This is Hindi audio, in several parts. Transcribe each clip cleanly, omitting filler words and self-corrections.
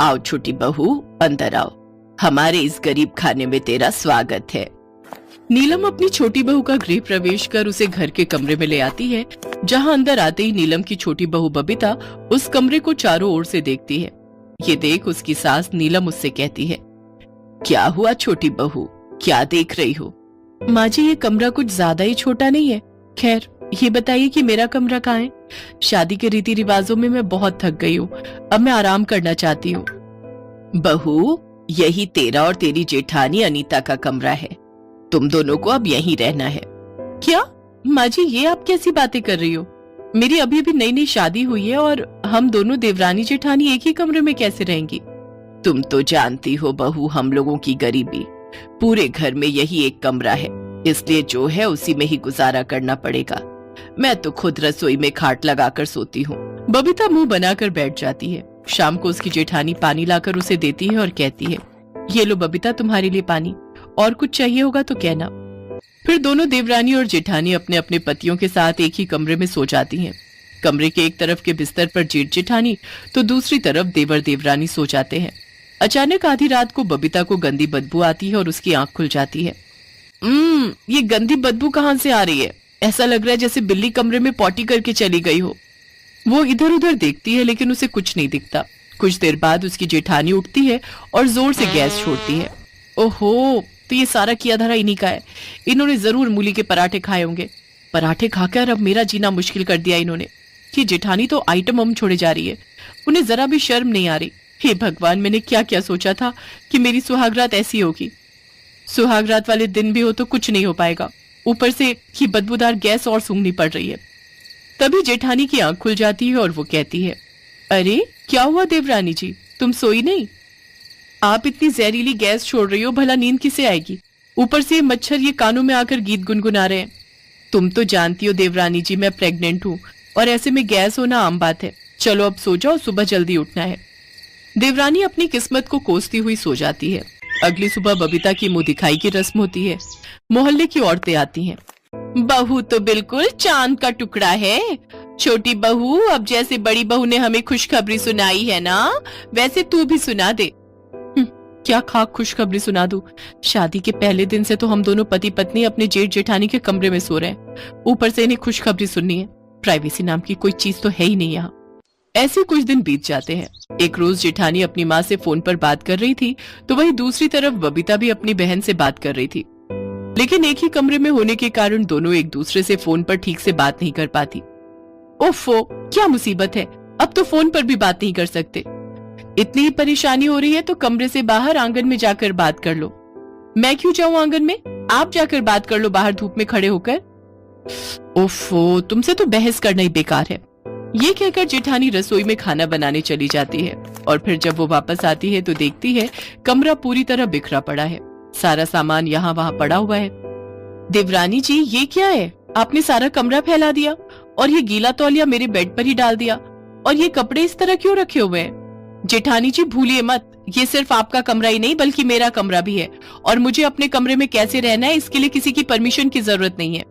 आओ छोटी बहू, अंदर आओ। हमारे इस गरीब खाने में तेरा स्वागत है। नीलम अपनी छोटी बहू का गृह प्रवेश कर उसे घर के कमरे में ले आती है, जहां अंदर आते ही नीलम की छोटी बहू बबीता उस कमरे को चारों ओर से देखती है। ये देख उसकी सास नीलम उससे कहती है, क्या हुआ छोटी बहू, क्या देख रही हो? माँ जी, ये कमरा कुछ ज्यादा ही छोटा नहीं है? खैर, ये बताइए कि मेरा कमरा कहाँ है? शादी के रीति रिवाजों में मैं बहुत थक गई हूँ, अब मैं आराम करना चाहती हूँ। बहू, यही तेरा और तेरी जेठानी अनीता का कमरा है, तुम दोनों को अब यहीं रहना है। क्या माँ जी, ये आप कैसी बातें कर रही हो? मेरी अभी अभी नई नई शादी हुई है और हम दोनों देवरानी जेठानी एक ही कमरे में कैसे रहेंगी? तुम तो जानती हो बहू, हम लोगों की गरीबी, पूरे घर में यही एक कमरा है, इसलिए जो है उसी में ही गुजारा करना पड़ेगा। मैं तो खुद रसोई में खाट लगाकर सोती हूँ। बबीता मुंह बनाकर बैठ जाती है। शाम को उसकी जेठानी पानी लाकर उसे देती है और कहती है, ये लो बबीता, तुम्हारे लिए पानी, और कुछ चाहिए होगा तो कहना। फिर दोनों देवरानी और जेठानी अपने अपने पतियों के साथ एक ही कमरे में सो जाती हैं। कमरे के एक तरफ के बिस्तर पर जेठ जेठानी तो दूसरी तरफ देवर देवरानी सो जाते हैं। अचानक आधी रात को बबीता को गंदी बदबू आती है और उसकी आंख खुल जाती है। ये गंदी बदबू कहाँ से आ रही है? ऐसा लग रहा है जैसे बिल्ली कमरे में पॉटी करके चली गई हो। वो इधर उधर देखती है लेकिन उसे कुछ नहीं दिखता। कुछ देर बाद उसकी जेठानी उठती है और जोर से गैस छोड़ती है। ओहो, तो ये सारा किया धरा इन्हीं का है। इन्होंने जरूर मूली के पराठे खाए होंगे। पराठे खाकर अब मेरा जीना मुश्किल कर दिया इन्होंने। कि जेठानी तो आइटम हम छोड़े जा रही है, उन्हें जरा भी शर्म नहीं आ रही। हे भगवान, मैंने क्या क्या सोचा था कि मेरी सुहागरात ऐसी होगी। सुहागरात वाले दिन भी हो तो कुछ नहीं हो पाएगा, ऊपर से ये बदबूदार गैस और सूंघनी पड़ रही है। तभी जेठानी की आंख खुल जाती है और वो कहती है, अरे क्या हुआ देवरानी जी, तुम सोई नहीं? आप इतनी जहरीली गैस छोड़ रही हो, भला नींद किसे आएगी? ऊपर से ये मच्छर ये कानों में आकर गीत गुनगुना रहे हैं। तुम तो जानती हो देवरानी जी, मैं प्रेग्नेंट हूँ और ऐसे में गैस होना आम बात है। चलो अब सो जाओ, सुबह जल्दी उठना है। देवरानी अपनी किस्मत को कोसती हुई सो जाती है। अगली सुबह बबीता की मुंह दिखाई की रस्म होती है। मोहल्ले की औरतें आती हैं। बहू तो बिल्कुल चांद का टुकड़ा है। छोटी बहू, अब जैसे बड़ी बहू ने हमें खुशखबरी सुनाई है ना, वैसे तू भी सुना दे। क्या खाक खुशखबरी सुना दूं? शादी के पहले दिन से तो हम दोनों पति पत्नी अपने जेठ जेठानी के कमरे में सो रहे हैं, ऊपर से इन्हें खुशखबरी सुननी है। प्राइवेसी नाम की कोई चीज तो है ही नहीं यहाँ। ऐसे कुछ दिन बीत जाते हैं। एक रोज जेठानी अपनी माँ से फोन पर बात कर रही थी तो वहीं दूसरी तरफ बबीता भी अपनी बहन से बात कर रही थी, लेकिन एक ही कमरे में होने के कारण दोनों एक दूसरे से फोन पर ठीक से बात नहीं कर पाती। ओफो, क्या मुसीबत है, अब तो फोन पर भी बात नहीं कर सकते। इतनी ही परेशानी हो रही है तो कमरे से बाहर आंगन में जाकर बात कर लो। मैं क्यों जाऊं आंगन में, आप जाकर बात कर लो बाहर धूप में खड़े होकर। ओफो, तुमसे तो बहस करना ही बेकार है। ये कहकर जेठानी रसोई में खाना बनाने चली जाती है और फिर जब वो वापस आती है तो देखती है कमरा पूरी तरह बिखरा पड़ा है। सारा सामान यहाँ वहाँ पड़ा हुआ है। देवरानी जी, ये क्या है? आपने सारा कमरा फैला दिया और ये गीला तौलिया मेरे बेड पर ही डाल दिया, और ये कपड़े इस तरह क्यों रखे हुए हैं? जेठानी जी, भूलिए मत, ये सिर्फ आपका कमरा ही नहीं बल्कि मेरा कमरा भी है, और मुझे अपने कमरे में कैसे रहना है इसके लिए किसी की परमिशन की जरूरत नहीं है।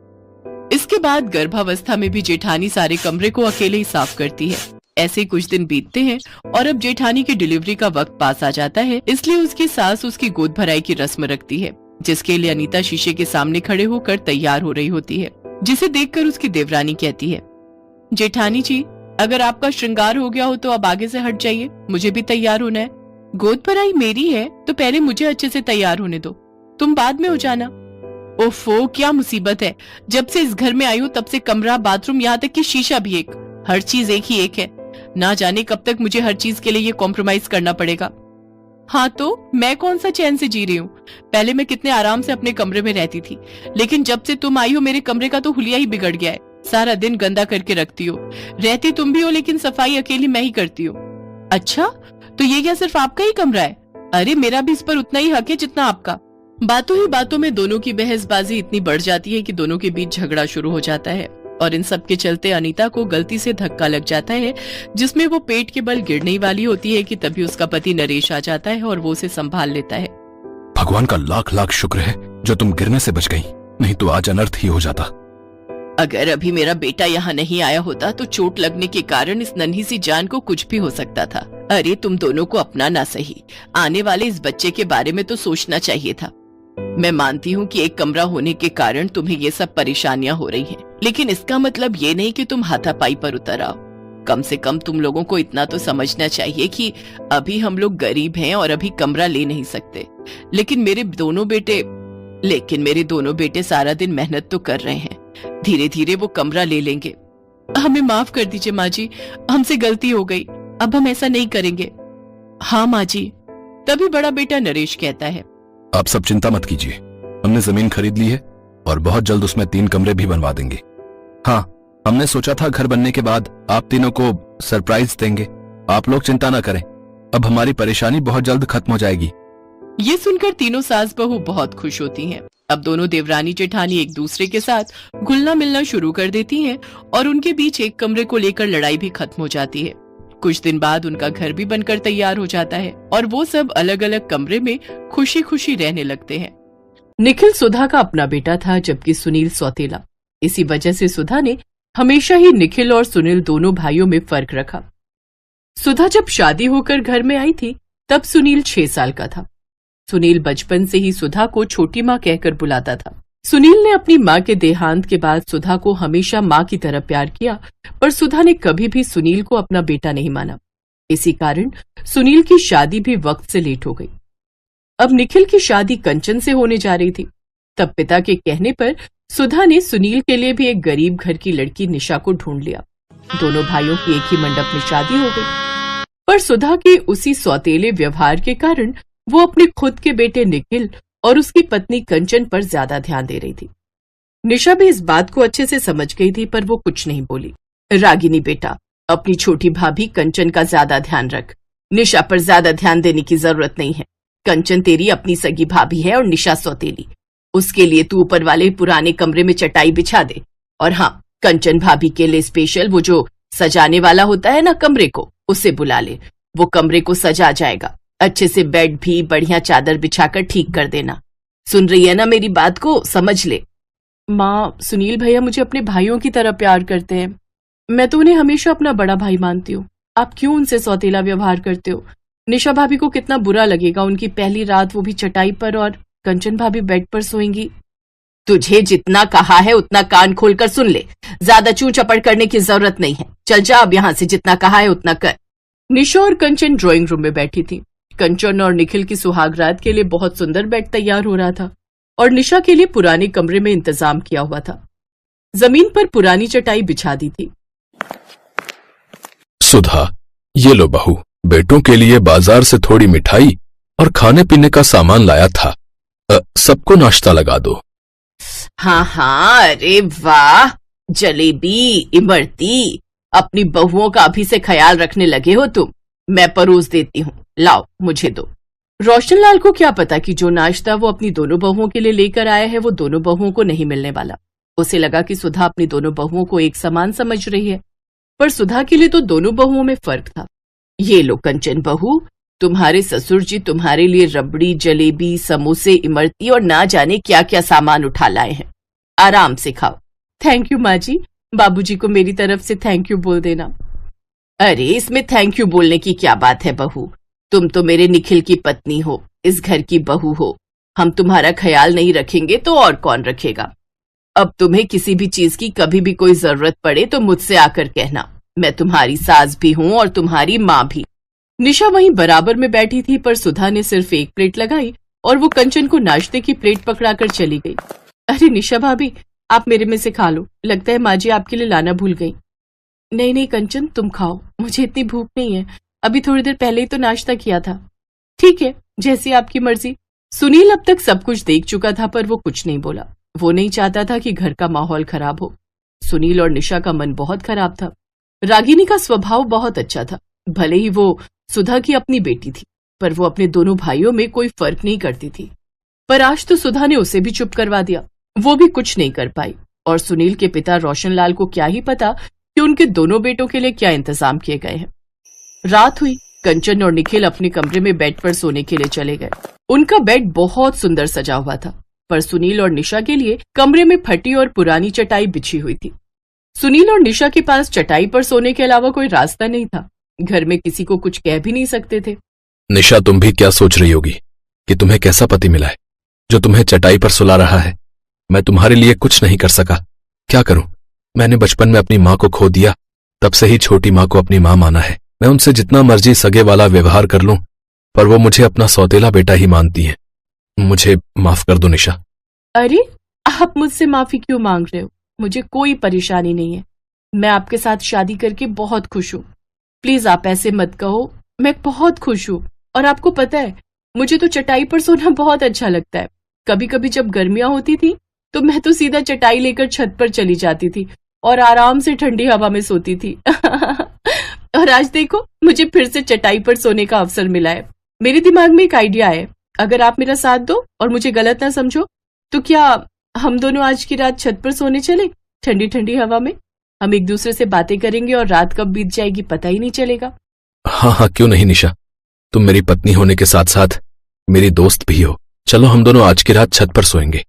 इसके बाद गर्भावस्था में भी जेठानी सारे कमरे को अकेले ही साफ करती है। ऐसे कुछ दिन बीतते हैं और अब जेठानी की डिलीवरी का वक्त पास आ जाता है, इसलिए उसकी सास उसकी गोद भराई की रस्म रखती है, जिसके लिए अनीता शीशे के सामने खड़े होकर तैयार हो रही होती है, जिसे देखकर उसकी देवरानी कहती है, जेठानी जी, अगर आपका श्रृंगार हो गया हो तो अब आगे से हट जाइए, मुझे भी तैयार होना है। गोद भराई मेरी है तो पहले मुझे अच्छे से तैयार होने दो, तुम बाद में हो जाना। ओफो, क्या मुसीबत है, जब से इस घर में आई हूँ तब से कमरा, बाथरूम, यहाँ तक कि शीशा भी एक, हर चीज एक ही एक है। ना जाने कब तक मुझे हर चीज के लिए ये कॉम्प्रोमाइज करना पड़ेगा। हाँ तो मैं कौन सा चैन से जी रही हूँ? पहले मैं कितने आराम से अपने कमरे में रहती थी, लेकिन जब से तुम आई हो मेरे कमरे का तो हुलिया ही बिगड़ गया है। सारा दिन गंदा करके रखती हो, रहती तुम भी हो लेकिन सफाई अकेली मैं ही करती हूँ। अच्छा, तो ये क्या सिर्फ आपका ही कमरा है? अरे मेरा भी इस पर उतना ही हक है जितना आपका। बातों ही बातों में दोनों की बहसबाजी इतनी बढ़ जाती है कि दोनों के बीच झगड़ा शुरू हो जाता है, और इन सब के चलते अनीता को गलती से धक्का लग जाता है, जिसमें वो पेट के बल गिरने वाली होती है कि तभी उसका पति नरेश आ जाता है और वो उसे संभाल लेता है। भगवान का लाख लाख शुक्र है जो तुम गिरने से बच गई, नहीं तो आज अनर्थ ही हो जाता। अगर अभी मेरा बेटा यहाँ नहीं आया होता तो चोट लगने के कारण इस नन्ही सी जान को कुछ भी हो सकता था। अरे तुम दोनों को अपना ना सही, आने वाले इस बच्चे के बारे में तो सोचना चाहिए था। मैं मानती हूँ कि एक कमरा होने के कारण तुम्हें ये सब परेशानियां हो रही हैं, लेकिन इसका मतलब ये नहीं कि तुम हाथापाई पर उतर आओ। कम से कम तुम लोगों को इतना तो समझना चाहिए कि अभी हम लोग गरीब हैं और अभी कमरा ले नहीं सकते, लेकिन मेरे दोनों बेटे सारा दिन मेहनत तो कर रहे हैं, धीरे धीरे वो कमरा ले लेंगे। हमें माफ कर दीजिए माँ जी, हमसे गलती हो गई, अब हम ऐसा नहीं करेंगे। हाँ माँ जी। तभी बड़ा बेटा नरेश कहता है, आप सब चिंता मत कीजिए, हमने जमीन खरीद ली है और बहुत जल्द उसमें 3 कमरे भी बनवा देंगे। हाँ, हमने सोचा था घर बनने के बाद आप तीनों को सरप्राइज देंगे। आप लोग चिंता ना करें, अब हमारी परेशानी बहुत जल्द खत्म हो जाएगी। ये सुनकर तीनों सास बहू बहुत खुश होती हैं। अब दोनों देवरानी जेठानी एक दूसरे के साथ घुलना मिलना शुरू कर देती हैं और उनके बीच एक कमरे को लेकर लड़ाई भी खत्म हो जाती है। कुछ दिन बाद उनका घर भी बनकर तैयार हो जाता है और वो सब अलग अलग कमरे में खुशी खुशी रहने लगते हैं। निखिल सुधा का अपना बेटा था, जबकि सुनील सौतेला। इसी वजह से सुधा ने हमेशा ही निखिल और सुनील दोनों भाइयों में फर्क रखा। सुधा जब शादी होकर घर में आई थी तब सुनील 6 साल का था। सुनील बचपन से ही सुधा को छोटी माँ कहकर बुलाता था। सुनील ने अपनी माँ के देहांत के बाद सुधा को हमेशा माँ की तरह प्यार किया, पर सुधा ने कभी भी सुनील को अपना बेटा नहीं माना। इसी कारण सुनील की शादी भी वक्त से लेट हो गई। अब निखिल की शादी कंचन से होने जा रही थी। तब पिता के कहने पर सुधा ने सुनील के लिए भी एक गरीब घर की लड़की निशा को ढूंढ लिया। दोनों भाइयों की एक ही मंडप में शादी हो गई, पर सुधा के उसी सौतेले व्यवहार के कारण वो अपने खुद के बेटे निखिल और उसकी पत्नी कंचन पर ज्यादा ध्यान दे रही थी। निशा भी इस बात को अच्छे से समझ गई थी, पर वो कुछ नहीं बोली। रागिनी बेटा, अपनी छोटी भाभी कंचन का ज्यादा ध्यान रख, निशा पर ज्यादा ध्यान देने की जरूरत नहीं है। कंचन तेरी अपनी सगी भाभी है और निशा सौतेली। उसके लिए तू ऊपर वाले पुराने कमरे में चटाई बिछा दे। और हाँ, कंचन भाभी के लिए स्पेशल वो जो सजाने वाला होता है ना कमरे को, उसे बुला ले। वो कमरे को सजा जाएगा। अच्छे से बेड भी बढ़िया चादर बिछाकर ठीक कर देना। सुन रही है ना मेरी बात को, समझ ले। माँ, सुनील भैया मुझे अपने भाइयों की तरह प्यार करते हैं। मैं तो उन्हें हमेशा अपना बड़ा भाई मानती हूँ। आप क्यों उनसे सौतेला व्यवहार करते हो? निशा भाभी को कितना बुरा लगेगा, उनकी पहली रात वो भी चटाई पर, और कंचन भाभी बेड पर सोएंगी। तुझे जितना कहा है उतना कान खोलकर सुन ले, ज्यादा चू चपड़ करने की जरूरत नहीं है। चल जा अब यहाँ से, जितना कहा है उतना कर। निशा और कंचन ड्राइंग रूम में बैठी थी। कंचन और निखिल की सुहागरात के लिए बहुत सुंदर बेड तैयार हो रहा था और निशा के लिए पुराने कमरे में इंतजाम किया हुआ था। जमीन पर पुरानी चटाई बिछा दी थी। सुधा, ये लो बहू, बेटों के लिए बाजार से थोड़ी मिठाई और खाने पीने का सामान लाया था। सबको नाश्ता लगा दो। हाँ हाँ, अरे वाह, जलेबी, इमरती, अपनी बहुओं का अभी से ख्याल रखने लगे हो तुम। मैं परोस देती हूँ, लाओ मुझे दो। रोशनलाल को क्या पता कि जो नाश्ता वो अपनी दोनों बहुओं के लिए लेकर आया है वो दोनों बहुओं को नहीं मिलने वाला। उसे लगा कि सुधा अपनी दोनों बहुओं को एक समान समझ रही है, पर सुधा के लिए तो दोनों बहुओं में फर्क था। ये लो कंचन बहू, तुम्हारे ससुर जी तुम्हारे लिए रबड़ी, जलेबी, समोसे, इमरती और ना जाने क्या क्या सामान उठा लाए हैं। आराम से खाओ। थैंक यू माँ जी, बाबूजी को मेरी तरफ से थैंक यू बोल देना। अरे इसमें थैंक यू बोलने की क्या बात है बहू, तुम तो मेरे निखिल की पत्नी हो, इस घर की बहू हो। हम तुम्हारा ख्याल नहीं रखेंगे तो और कौन रखेगा। अब तुम्हें किसी भी चीज की कभी भी कोई जरूरत पड़े तो मुझसे आकर कहना। मैं तुम्हारी सास भी हूँ और तुम्हारी माँ भी। निशा वहीं बराबर में बैठी थी, पर सुधा ने सिर्फ एक प्लेट लगाई और वो कंचन को नाश्ते की प्लेट पकड़ाकर चली गई। अरे निशा भाभी, आप मेरे में से खा लो, लगता है माँ जी आपके लिए लाना भूल गई। नहीं नहीं कंचन, तुम खाओ, मुझे इतनी भूख नहीं है, अभी थोड़ी देर पहले ही तो नाश्ता किया था। ठीक है, जैसी आपकी मर्जी। सुनील अब तक सब कुछ देख चुका था, पर वो कुछ नहीं बोला। वो नहीं चाहता था कि घर का माहौल खराब हो। सुनील और निशा का मन बहुत खराब था। रागिनी का स्वभाव बहुत अच्छा था। भले ही वो सुधा की अपनी बेटी थी, पर वो अपने दोनों भाइयों में कोई फर्क नहीं करती थी। पर आज तो सुधा ने उसे भी चुप करवा दिया। वो भी कुछ नहीं कर पाई, और सुनील के पिता रोशनलाल को क्या ही पता कि उनके दोनों बेटों के लिए क्या इंतजाम किए गए हैं। रात हुई। कंचन और निखिल अपने कमरे में बेड पर सोने के लिए चले गए। उनका बेड बहुत सुंदर सजा हुआ था। पर सुनील और निशा के लिए कमरे में फटी और पुरानी चटाई बिछी हुई थी। सुनील और निशा के पास चटाई पर सोने के अलावा कोई रास्ता नहीं था। घर में किसी को कुछ कह भी नहीं सकते थे। निशा, तुम भी क्या सोच रही होगी कि तुम्हें कैसा पति मिला है जो तुम्हें चटाई पर सुला रहा है। मैं तुम्हारे लिए कुछ नहीं कर सका। क्या करूं? मैंने बचपन में अपनी माँ को खो दिया, तब से ही छोटी माँ को अपनी माँ माना है। मैं उनसे जितना मर्जी सगे वाला व्यवहार कर लूं, पर वो मुझे अपना सौतेला बेटा ही मानती हैं। मुझे माफ कर दो निशा। अरे, आप मुझसे माफी क्यों मांग रहे हो? मुझे कोई परेशानी नहीं है। मैं आपके साथ शादी करके बहुत खुश हूँ। प्लीज आप ऐसे मत कहो। मैं बहुत खुश हूँ। और आपको पता है, मुझे तो चटाई पर सोना बहुत अच्छा लगता है। कभी कभी जब गर्मियां होती थी तो मैं तो सीधा चटाई लेकर छत पर चली जाती थी और आराम से ठंडी हवा में सोती थी। और आज देखो, मुझे फिर से चटाई पर सोने का अवसर मिला है। मेरे दिमाग में एक आइडिया है। अगर आप मेरा साथ दो और मुझे गलत ना समझो, तो क्या हम दोनों आज की रात छत पर सोने चले, ठंडी ठंडी हवा में? हम एक दूसरे से बातें करेंगे और रात कब बीत जाएगी पता ही नहीं चलेगा। हाँ हाँ, क्यों नहीं निशा। तुम मेरी पत्नी होने के साथ साथ मेरी दोस्त भी हो। चलो हम दोनों आज की रात छत पर सोएंगे।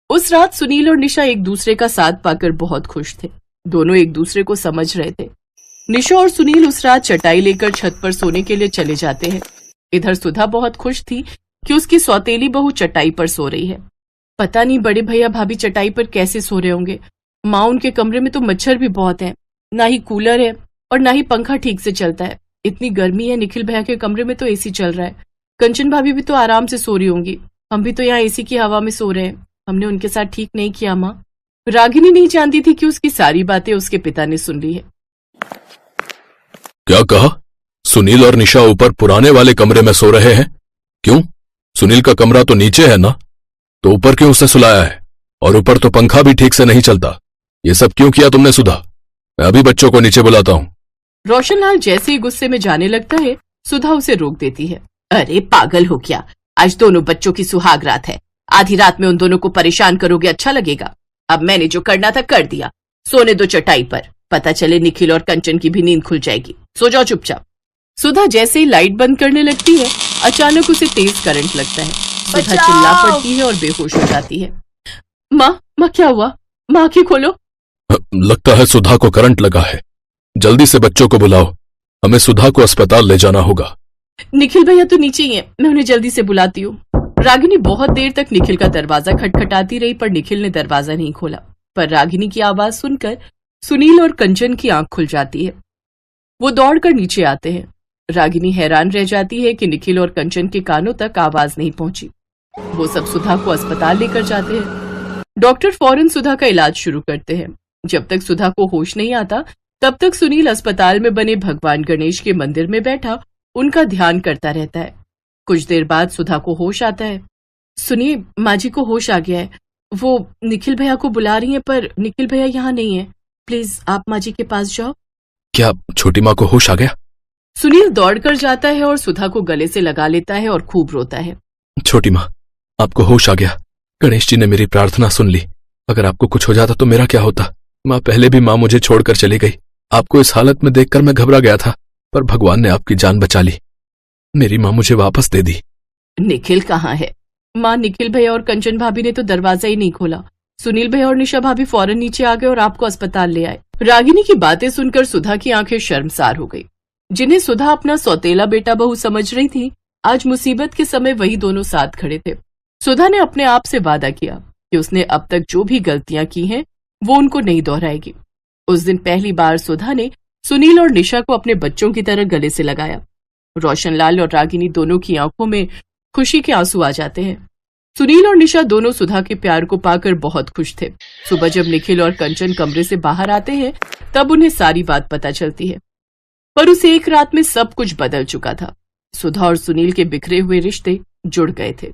उस रात सुनील और निशा एक दूसरे का साथ पाकर बहुत खुश थे। दोनों एक दूसरे को समझ रहे थे। निशा और सुनील उस रात चटाई लेकर छत पर सोने के लिए चले जाते हैं। इधर सुधा बहुत खुश थी कि उसकी सौतेली बहू चटाई पर सो रही है। पता नहीं बड़े भैया भाभी चटाई पर कैसे सो रहे होंगे। माँ, उनके कमरे में तो मच्छर भी बहुत है, ना ही कूलर है और ना ही पंखा ठीक से चलता है। इतनी गर्मी है। निखिल भैया के कमरे में तो एसी चल रहा है। कंचन भाभी भी तो आराम से सो रही होंगी। हम भी तो यहाँ एसी की हवा में सो रहे हैं। हमने उनके साथ ठीक नहीं किया माँ। रागिनी नहीं जानती थी कि उसकी सारी बातें उसके पिता ने सुन ली है। क्या कहा? सुनील और निशा ऊपर पुराने वाले कमरे में सो रहे हैं? क्यों? सुनील का कमरा तो नीचे है ना, तो ऊपर क्यों उसे सुलाया है? और ऊपर तो पंखा भी ठीक से नहीं चलता। ये सब क्यों किया तुमने सुधा? मैं अभी बच्चों को नीचे बुलाता हूँ। रोशनलाल जैसे ही गुस्से में जाने लगता है, सुधा उसे रोक देती है। अरे पागल हो क्या? आज दोनों बच्चों की सुहाग रात है। आधी रात में उन दोनों को परेशान करोगे, अच्छा लगेगा? अब मैंने जो करना था कर दिया। सोने दो चटाई पर। पता चले निखिल और कंचन की भी नींद खुल जाएगी। सो जाओ चुपचाप। सुधा जैसे ही लाइट बंद करने लगती है, अचानक उसे तेज करंट लगता है। सुधा चिल्ला पड़ती है और बेहोश हो जाती है। माँ क्या हुआ? माँ आंखें खोलो। लगता है सुधा को करंट लगा है। जल्दी से बच्चों को बुलाओ। हमें सुधा को अस्पताल ले जाना होगा। निखिल भैया तो नीचे ही हैं। मैं उन्हें जल्दी से बुलाती हूँ। रागिनी बहुत देर तक निखिल का दरवाजा खटखटाती रही, पर निखिल ने दरवाजा नहीं खोला। पर रागिनी की आवाज सुनकर सुनील और कंचन की आंख खुल जाती है। वो दौड़कर नीचे आते हैं। रागिनी हैरान रह जाती है कि निखिल और कंचन के कानों तक आवाज नहीं पहुंची। वो सब सुधा को अस्पताल लेकर जाते हैं। डॉक्टर फौरन सुधा का इलाज शुरू करते हैं। जब तक सुधा को होश नहीं आता, तब तक सुनील अस्पताल में बने भगवान गणेश के मंदिर में बैठा उनका ध्यान करता रहता है। कुछ देर बाद सुधा को होश आता है। सुनिए, माँ जी को होश आ गया है। वो निखिल भैया को बुला रही हैं, पर निखिल भैया यहाँ नहीं है। प्लीज आप माँ जी के पास जाओ। क्या छोटी माँ को होश आ गया? सुनील दौड़कर जाता है और सुधा को गले से लगा लेता है और खूब रोता है। छोटी माँ, आपको होश आ गया। गणेश जी ने मेरी प्रार्थना सुन ली। अगर आपको कुछ हो जाता तो मेरा क्या होता? माँ, पहले भी माँ मुझे छोड़कर चली गई। आपको इस हालत में देखकर मैं घबरा गया था, पर भगवान ने आपकी जान बचा ली। मेरी माँ मुझे वापस दे दी। निखिल कहाँ है? माँ, निखिल भैया और कंचन भाभी ने तो दरवाजा ही नहीं खोला। सुनील भैया और निशा भाभी फौरन नीचे आ गए और आपको अस्पताल ले आए। रागिनी की बातें सुनकर सुधा की आंखें शर्मसार हो गई। जिन्हें सुधा अपना सौतेला बेटा बहू समझ रही थी, आज मुसीबत के समय वही दोनों साथ खड़े थे। सुधा ने अपने आप से वादा किया कि उसने अब तक जो भी गलतियां की हैं, वो उनको नहीं दोहराएगी। उस दिन पहली बार सुधा ने सुनील और निशा को अपने बच्चों की तरह गले से लगाया। रोशनलाल और रागिनी दोनों की आंखों में खुशी के आंसू आ जाते हैं। सुनील और निशा दोनों सुधा के प्यार को पाकर बहुत खुश थे। सुबह जब निखिल और कंचन कमरे से बाहर आते हैं, तब उन्हें सारी बात पता चलती है। पर उस एक रात में सब कुछ बदल चुका था। सुधा और सुनील के बिखरे हुए रिश्ते जुड़ गए थे।